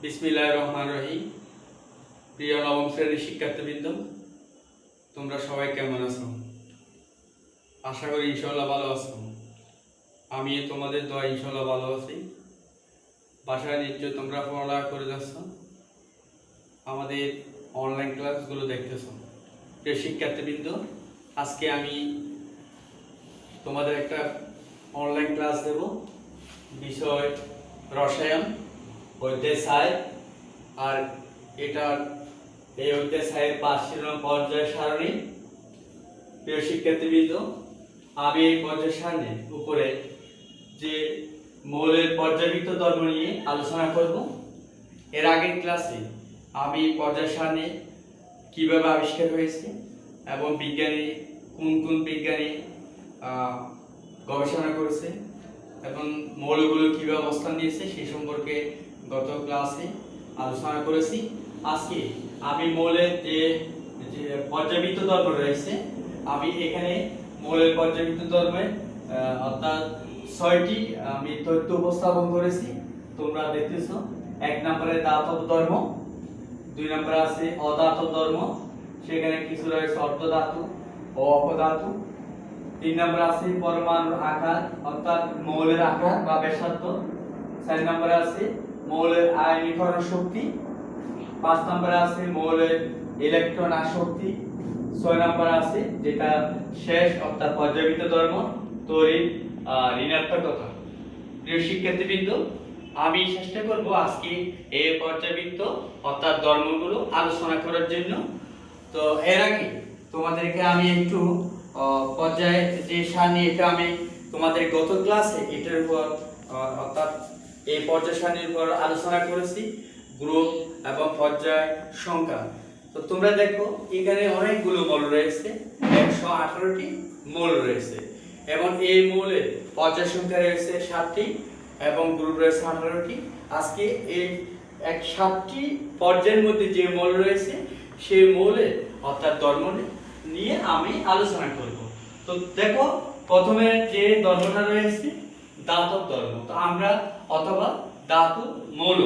বিসমিল্লাহির রহমানির রহিম। প্রিয় নবম শ্রেণীর শিক্ষার্থীবৃন্দ, তোমরা সবাই কেমন আছো? আশা করি ইনশাআল্লাহ ভালো আছো। আমি তোমাদের দোয়া ইনশাআল্লাহ ভালো আছি। বাসায় নিশ্চয় তোমরা পড়ালেখা করে যাচ্ছ, আমাদের অনলাইন ক্লাসগুলো দেখতেছো। প্রিয় শিক্ষার্থীবৃন্দ, আজকে আমি তোমাদের একটা অনলাইন ক্লাস দেব। বিষয় রসায়ন, অধ্যায়। আর এটার এই অধ্যায়ের 5 নং পর্যায় সারণী। প্রিয় শিক্ষার্থীবৃন্দ, আমি এই পর্যায় সারণীর উপরে যে মৌলের পর্যায়বৃত্ত ধর্ম নিয়ে আলোচনা করব। এর আগের ক্লাসে আমি পর্যায় সারণী কিভাবে আবিষ্কার হয়েছে এবং বিজ্ঞানী কোন বিজ্ঞানী গবেষণা করেছে এবং মৌলগুলো কিভাবে অবস্থান নিয়েছে সেই সম্পর্কে গত ক্লাসে আলোচনা করেছি। আজকে আমি মৌলের যে পর্যায়বৃত্ত ধর্ম রয়েছে, আমি এখানে মৌলের পর্যায়বৃত্ত ধর্মে অর্থাৎ 6টি আমি তথ্য উপস্থাপন করেছি। তোমরা দেখতেছো, 1 নম্বরে দাতব ধর্ম, 2 নম্বরে আছে অদাতব ধর্ম, সেখানে কিছু রয়েছে অর্ধধাতু ও অপধাতু। 3 নম্বরে আছে পরমাণুর আকার অর্থাৎ মৌলের আকার বা ব্যাসার্ধ। 4 নম্বরে আছে মৌলের আয়নীকরণ শক্তি। 5 নম্বরে আছে মৌলের ইলেকট্রন আসক্তি। 6 নম্বরে আছে যেটা শেষ অর্থাৎ পর্যায়বৃত্ত ধর্ম, তড়িৎ ঋণাত্মকতা। প্রিয় শিক্ষার্থীবৃন্দ, আমি চেষ্টা করব আজকে এই পর্যায়বৃত্ত অর্থাৎ ধর্মগুলো আলোচনা করার জন্য। তো এর আগে তোমাদেরকে আমি একটু পর্যায়ে যে সারণী, এটা আমি তোমাদের গত ক্লাসে এটার উপর অর্থাৎ এই পর্যায় সারণীর উপর আলোচনা করেছি, গ্রুপ এবং পর্যায় সংখ্যা। তো তোমরা দেখো এখানে অনেকগুলো মৌল রয়েছে, 118টি মৌল রয়েছে এবং এই মৌলের পর্যায় সংখ্যা রয়েছে 7টি এবং গ্রুপ রয়েছে 18টি। আজকে এই 7টি পর্যায়ের মধ্যে যে মৌল রয়েছে সেই মৌলের অর্থাৎ ধর্ম নিয়ে আমি আলোচনা করব। তো দেখো, প্রথমে যে ধর্মটা রয়েছে দাতব ধর্ম। তো আমরা অথবা ধাতু মৌল,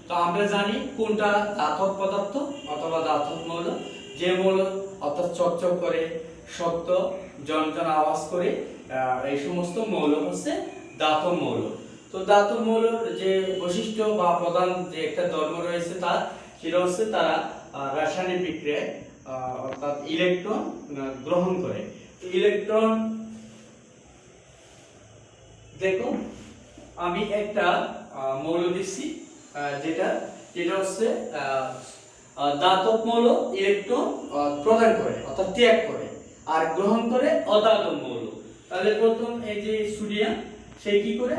তো আমরা জানি কোনটা ধাতব পদার্থ অথবা ধাতব মৌল। যে মৌল অর্থাৎ চকচক করে, শক্ত, ঝনঝন আওয়াজ করে, এই সমস্ত মৌল হচ্ছে ধাতব মৌল। তো ধাতব মৌলের যে বৈশিষ্ট্য বা প্রধান যে একটা ধর্ম রয়েছে তার, সেটা হচ্ছে তারা রাসায়নিক বিক্রিয়ায় অর্থাৎ ইলেকট্রন গ্রহণ করে। ইলেকট্রন দেখো, আমি একটা মৌল দিচ্ছি যেটা হচ্ছে ধাতব মৌল ইলেকট্রন প্রদান করে অর্থাৎ ত্যাগ করে, আর গ্রহণ করে অধাতব মৌল। তাহলে প্রথম এই যে সোডিয়াম, সে কি করে?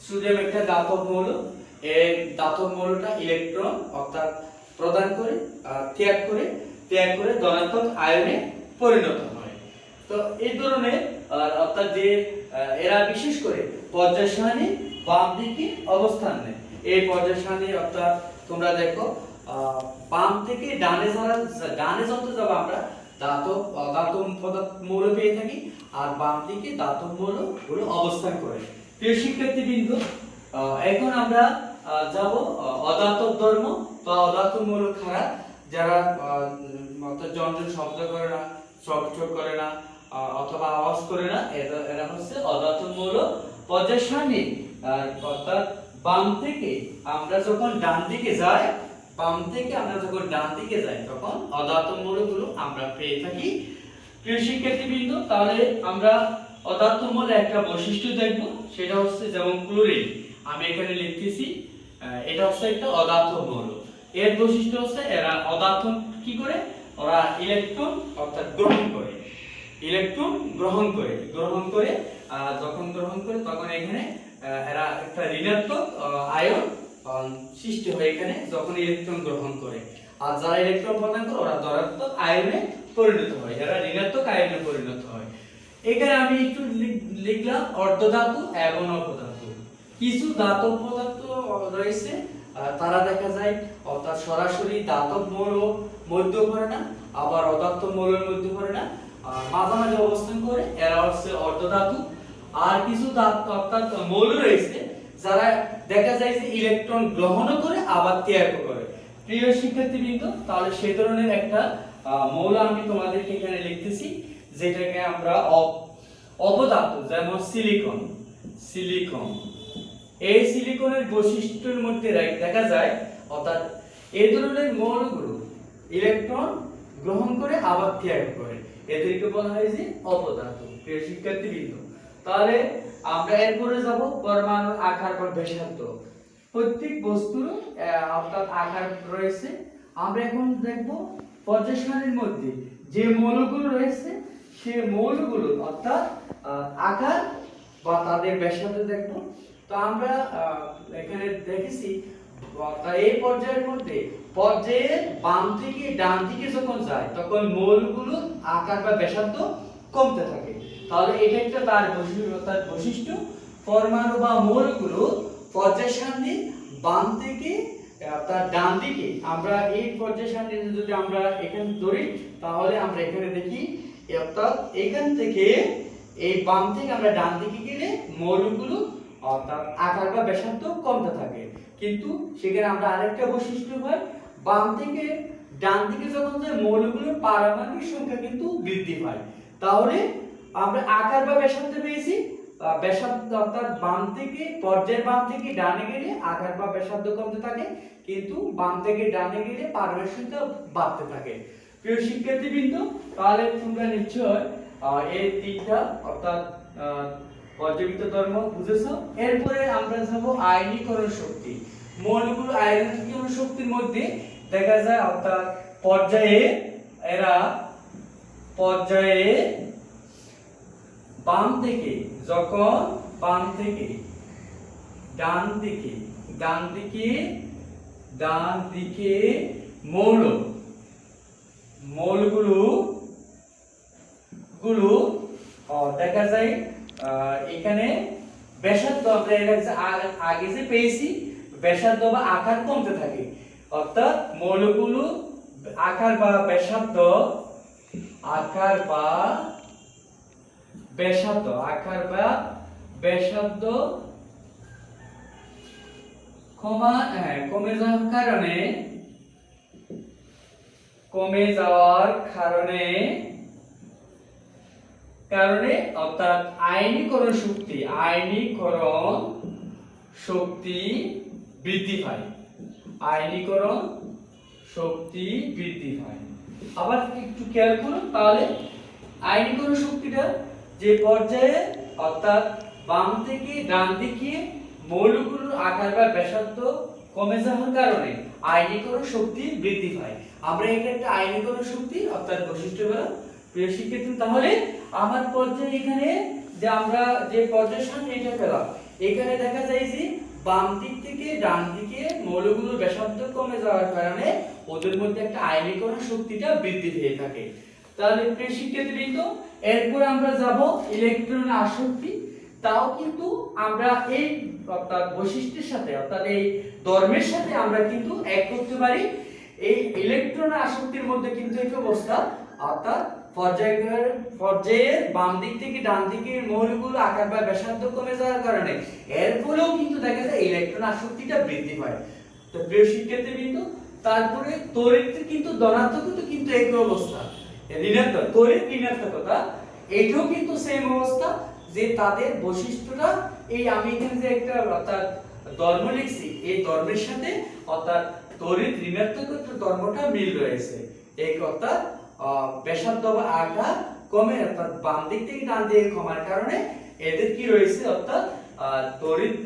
সোডিয়াম একটা ধাতব মৌল, এই ধাতব মৌলটা ইলেকট্রন অর্থাৎ প্রদান করে, ত্যাগ করে ধনাত্মক আয়নে পরিণত হয়। তো এই ধরনের অর্থাৎ যে এরা বিশেষ করে পর্যায় সারণী বাম দিকে অবস্থান নেয়। এই পর্যায় সারণী অর্থাৎ তোমরা দেখো বাম থেকে ডানে যত যাব আমরা ধাতব পদার্থ মৌল পেয়ে থাকি, আর বাম দিকে ধাতব মৌল গুলো অবস্থান করে। প্রিয় শিক্ষার্থীবৃন্দ, এখন আমরা যাব অধাতব ধর্ম। তো অধাতব মৌল খারাপ, যারা অর্থাৎ ঝনঝন শব্দ করে না, চকচক করে না অথবা আওয়াজ করে না, এরা হচ্ছে অধাতব মৌল। পর্যায় সারণী অর্থাৎ বাম থেকে আমরা যখন ডান দিকে যাই, তখন অধাতব মৌলগুলো আমরা পেয়ে থাকি। প্রিয় শিক্ষার্থীবৃন্দ, তাহলে আমরা অধাতব মৌলের একটা বৈশিষ্ট্য দেখব, সেটা হচ্ছে যেমন ক্লোরিন, আমি এখানে লিখতেছি, এটা হচ্ছে একটা অধাতব মৌল। এর বৈশিষ্ট্য হচ্ছে এরা অধাতব কি করে? ওরা ইলেকট্রন অর্থাৎ গ্রহণ করে, যখন গ্রহণ করে তখন এখানে এরা একটা ঋণাত্মক আয়ন সৃষ্টি হয় এখানে যখন ইলেকট্রন গ্রহণ করে, আর যারা ইলেকট্রন প্রদান করে ওরা ধনাত্মক আয়নে পরিণত হয়, এরা ঋণাত্মক আয়নে পরিণত হয়। এখানে আমি একটু লিখলাম অর্ধধাতু এবং অপধাতু। কিছু ধাতব পদার্থ রয়েছে, তারা দেখা যায় অর্থাৎ সরাসরি ধাতব মৌল মধ্যে পড়ে না, আবার অধাতব মৌলের মধ্যে পড়ে না, মাঝামাঝি অবস্থান করে, এরা হচ্ছে অর্ধধাতু। আর কিছু ধাতু অর্থাৎ মৌল রয়েছে যারা দেখা যায় যে ইলেকট্রন গ্রহণও করে আবার ত্যাগও করে। প্রিয় শিক্ষার্থীবৃন্দ, তাহলে সেই ধরনের একটা মৌল আমি তোমাদেরকে এখানে লিখতেছি, যেটাকে আমরা অপদার্থ, যেমন সিলিকন। সিলিকন, এই সিলিকনের বৈশিষ্ট্যের মধ্যে দেখা যায়, অর্থাৎ এই ধরনের মৌলগুলো ইলেকট্রন গ্রহণ করে আবার ত্যাগ করে, এদেরকে বলা হয় যে অপদার্থ। প্রিয় শিক্ষার্থীবৃন্দ, তাহলে আমরা এরপরে যাব পরমাণুর আকার বা ব্যাসার্ধ। প্রত্যেক বস্তুর অর্থাৎ আকার রয়েছে। আমরা এখন দেখব পর্যায় সারণীর মধ্যে যে মৌলগুলো রয়েছে সেই মৌলগুলো অর্থাৎ আকার বা তাদের ব্যাসার্ধ দেখব। তো আমরা এখানে দেখেছি এই পর্যায়ের মধ্যে পর্যায়ের বাম থেকে ডান দিকে যখন যায় তখন মৌলগুলোর আকার বা ব্যাসার্ধ কমতে থাকে। তাহলে এটা একটা তার বৈশিষ্ট্য। পরমাণু বা মৌলগুলো পর্যায় সারণীর বাম থেকে তার ডান দিকে, আমরা এই পর্যায় সারণী যদি আমরা এখানে ধরি তাহলে আমরা এখানে দেখি, অর্থাৎ এখান থেকে এই বাম থেকে আমরা ডান দিকে গেলে মৌলগুলো অর্থাৎ আকার বা ব্যাসার্ধ কমতে থাকে। কিন্তু সেখানে আমরা আরেকটা বৈশিষ্ট্য হয়, বাম থেকে ডান দিকে যখন যায় মৌলগুলোর পারমাণবিক সংখ্যা কিন্তু বৃদ্ধি পায়। তাহলে আমরা আকার বা ব্যাসার্ধ পেয়েছি, ব্যাসার্ধ অর্থাৎ বাম থেকে পর্যায়ের বাম থেকে ডানে গেলে আকার বা ব্যাসার্ধ কমতে থাকে, কিন্তু বাম থেকে ডানে গেলে পারমাণবিক সংখ্যা বাড়তে থাকে। প্রিয় শিক্ষার্থীবৃন্দ, তাহলে তোমরা নিশ্চয় এই তিনটা অর্থাৎ পর্যাবৃত্ত ধর্ম বুঝেছো। এরপরে আমরা যাব আয়নীকরণ শক্তি। মৌলগুলো আয়নীকরণ শক্তির মধ্যে দেখা যায় অর্থাৎ পর্যায়ে বাম থেকে যখন বাম থেকে ডান দিকে মৌলগুলো দেখা যায় এখানে ব্যাসার্ধ আমরা আগে যে পেয়েছি ব্যাসার্ধ বা আকার কমতে থাকে, অর্থাৎ মৌলগুলো আকার বা ব্যাসার্ধ কমে যাওয়ার কারণে অর্থাৎ আয়নীকরণ শক্তি বৃদ্ধি পায়। আবার একটু খেয়াল করুন, তাহলে আয়নীকরণ শক্তিটা যে পর্যায়ে অর্থাৎ বাম থেকে ডান দিকে মৌলগুলোর আকার বা ব্যাসার্ধ কমে যাওয়ার কারণে আয়নীকরণ শক্তি বৃদ্ধি পায়। আমরা এখানে একটা আয়নীকরণ শক্তি অর্থাৎ বৈশিষ্ট্য পেলাম। প্রিয় শিক্ষার্থী, তাহলে আমার পর্যায়ে এখানে যে আমরা যে পর্যায় সারণী এটা পেলাম, এখানে দেখা যায় যে বাম দিক থেকে ডান দিকে মৌলগুলোর ব্যাসার্ধ কমে যাওয়ার কারণে ওদের মধ্যে একটা আয়নীকরণ শক্তিটা বৃদ্ধি পেয়ে থাকে। তাহলে প্রিয় শিক্ষার্থীবৃন্দ, এরপর আমরা যাব ইলেকট্রন আসক্তি। তাও কিন্তু আমরা এই অর্থাৎ বৈশিষ্ট্যের সাথে অর্থাৎ এই ধর্মের সাথে আমরা কিন্তু এক করতে পারি। এই ইলেকট্রন আসক্তির মধ্যে কিন্তু এই অবস্থা, অর্থাৎ পর্যায়ের বাম দিক থেকে ডান দিকের মৌলগুলো আকার বা ব্যাসার্ধ কমে যাওয়ার কারণে এর ফলেও কিন্তু দেখা যায় ইলেকট্রন আসক্তিটা বৃদ্ধি পায়। তো প্রিয় শিক্ষার্থীবৃন্দ, তারপরে তড়িৎ কিন্তু ধনাত্মক কিন্তু একই অবস্থা, ঋণাত্মক তড়িৎ ঋণাত্মকতা এটাও কিন্তু সেম অবস্থা, যে তাদের বৈশিষ্ট্যটা এই আমি এখানে যে একটা অর্থাৎ ধর্ম লিখছি, এই ধর্মের সাথে অর্থাৎ তড়িৎ ঋণাত্মকতার ধর্মটা মিল রয়েছে। এই অর্থাৎ ব্যাসার্ধ বা আকার কমে অর্থাৎ বাম দিক থেকে ডান দিকে কমার কারণে এদের কি রয়েছে অর্থাৎ তড়িৎ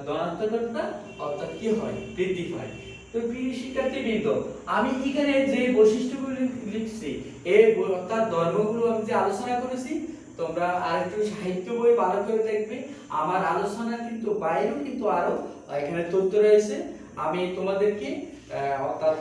ধনাত্মকতা অর্থাৎ কি হয় বৃদ্ধি পায়। তো প্রিয় শিক্ষার্থীবৃন্দ, আমি এখানে যে বৈশিষ্ট্যগুলো লিখছি এই অর্থাৎ ধর্মগুলো আমি যে আলোচনা করেছি, তোমরা আরেকটু সাহিত্য বই ভালো করে দেখবে। আমার আলোচনা কিন্তু বাইরেও কিন্তু আরো এখানে তথ্য রয়েছে। আমি তোমাদেরকে অর্থাৎ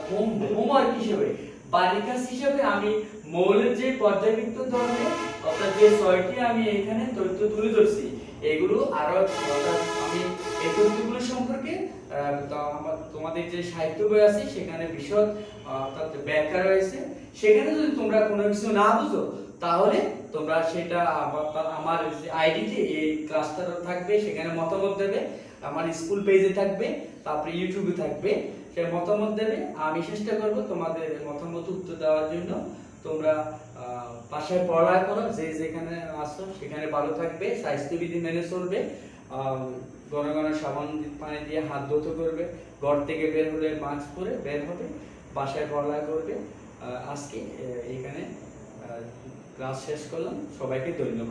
হোমওয়ার্ক হিসেবে বাড়ির কাজ হিসেবে আমি মৌলের যে পর্যাবৃত্ত ধর্মে অর্থাৎ যে 6টি আমি এখানে তথ্য তুলে ধরছি, এগুলো আরো অর্থাৎ আমি এই তথ্যগুলো সম্পর্কে তোমাদের যে সাহিত্য বই আছে সেখানে বিশদ অর্থাৎ ব্যাখ্যা রয়েছে। সেখানে যদি তোমরা কোনো কিছু না বুঝো তাহলে তোমরা সেটা আমার যে আইডিতে এই ক্লাসটা থাকবে সেখানে মতামত দেবে। আমার স্কুল পেজে থাকবে, তারপরে ইউটিউবে থাকবে, সে মতামত দেবে। আমি চেষ্টা করব তোমাদের মতামত উত্তর দেওয়ার জন্য। তোমরা বাসায় পড়ালেখা করো, যে যেখানে আসো সেখানে ভালো থাকবে, স্বাস্থ্যবিধি মেনে চলবে, ঘন ঘন সাবান পানি দিয়ে হাত ধুতে করবে, ঘর থেকে বের হলে মাস্ক পরে বের হবে, বাসায় পড়ালেখা করবে। আজকে এখানে ক্লাস শেষ করলাম, সবাইকে ধন্যবাদ।